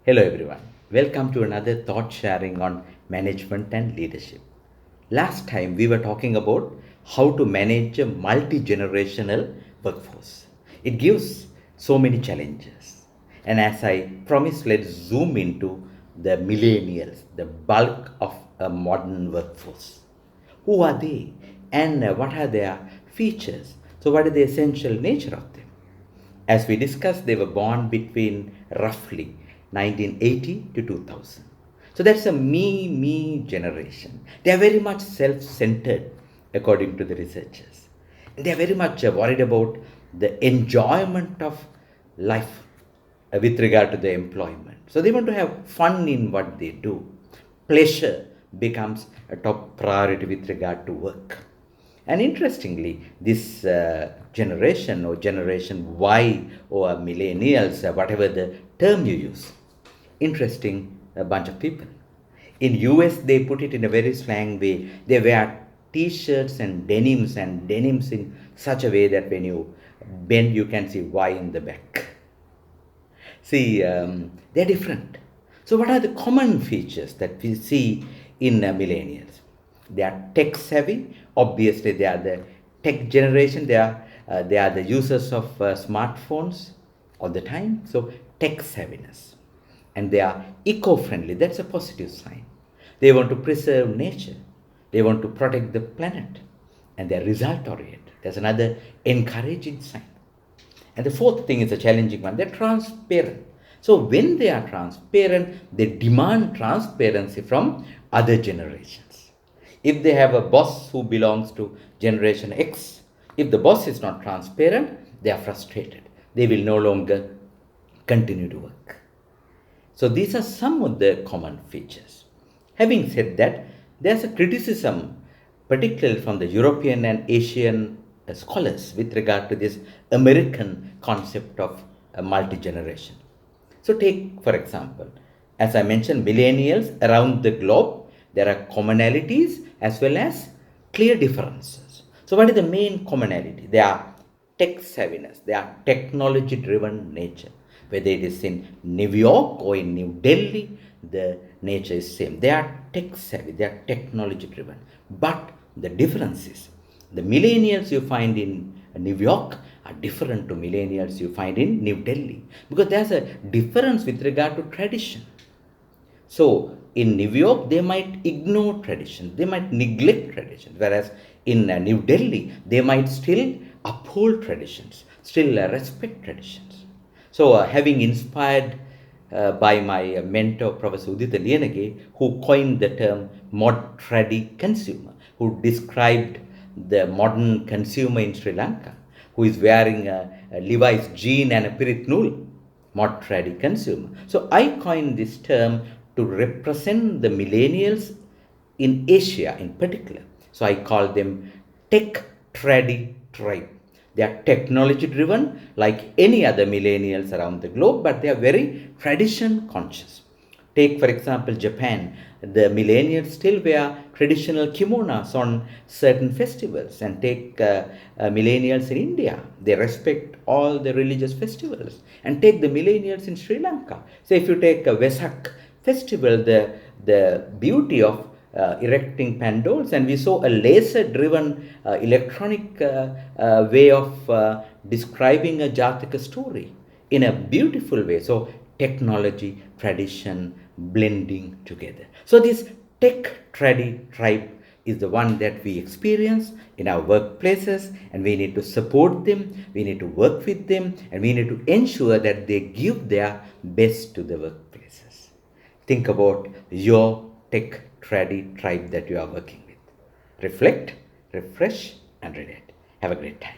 Hello everyone. Welcome to another thought sharing on management and leadership. Last time we were talking about how to manage a multi-generational workforce. It gives so many challenges. And as I promised, let's zoom into the millennials, the bulk of a modern workforce. Who are they? And what are their features? So what is the essential nature of them? As we discussed, they were born between roughly 1980 to 2000. So that's a me generation. They are very much self centered, according to the researchers. They are very much worried about the enjoyment of life with regard to the employment. So they want to have fun in what they do. Pleasure becomes a top priority with regard to work. And interestingly, this generation or generation Y or millennials, whatever the term you use, interesting bunch of people. In US, they put it in a very slang way. They wear t-shirts and denims in such a way that when you bend, you can see Y in the back. See, they're different. So, what are the common features that we see in millennials? They are tech savvy. Obviously, they are the tech generation. They are the users of smartphones all the time. So, tech savviness, and they are eco-friendly. That's a positive sign. They want to preserve nature. They want to protect the planet, and they are result oriented. That's another encouraging sign. And the fourth thing is a challenging one. They're transparent. So when they are transparent, they demand transparency from other generations. If they have a boss who belongs to generation X, if the boss is not transparent, they are frustrated. They will no longer continue to work. So these are some of the common features. Having said that, there's a criticism, particularly from the European and Asian scholars, with regard to this American concept of multi-generation. So take, for example, as I mentioned, millennials around the globe, there are commonalities as well as clear differences. So what is the main commonality? They are tech savviness, they are technology driven nature. Whether it is in New York or in New Delhi, the nature is same. They are tech savvy, they are technology driven. But the difference is the millennials you find in New York are different to millennials you find in New Delhi, because there's a difference with regard to tradition. So in New York, they might ignore traditions, they might neglect traditions, whereas in New Delhi, they might still uphold traditions, still respect traditions. So, having inspired by my mentor, Professor Udita Lienage, who coined the term mod Tradi consumer, who described the modern consumer in Sri Lanka, who is wearing a Levi's jean and a Pirit Nool, mod Tradi consumer. So I coined this term to represent the millennials in Asia in particular. So I call them tech Tradi tribe. They are technology driven like any other millennials around the globe, but they are very tradition conscious. Take, for example, Japan. The millennials still wear traditional kimonos on certain festivals. And take millennials in India. They respect all the religious festivals. And take the millennials in Sri Lanka. So if you take a Vesak festival, the beauty of erecting pandols, and we saw a laser driven electronic way of describing a Jataka story in a beautiful way. So technology, tradition, blending together. So this tech Tradi tribe is the one that we experience in our workplaces, and we need to support them, we need to work with them, and we need to ensure that they give their best to the workplaces. Think about your tech Tradi tribe that you are working with. Reflect, refresh, and relate. Have a great time.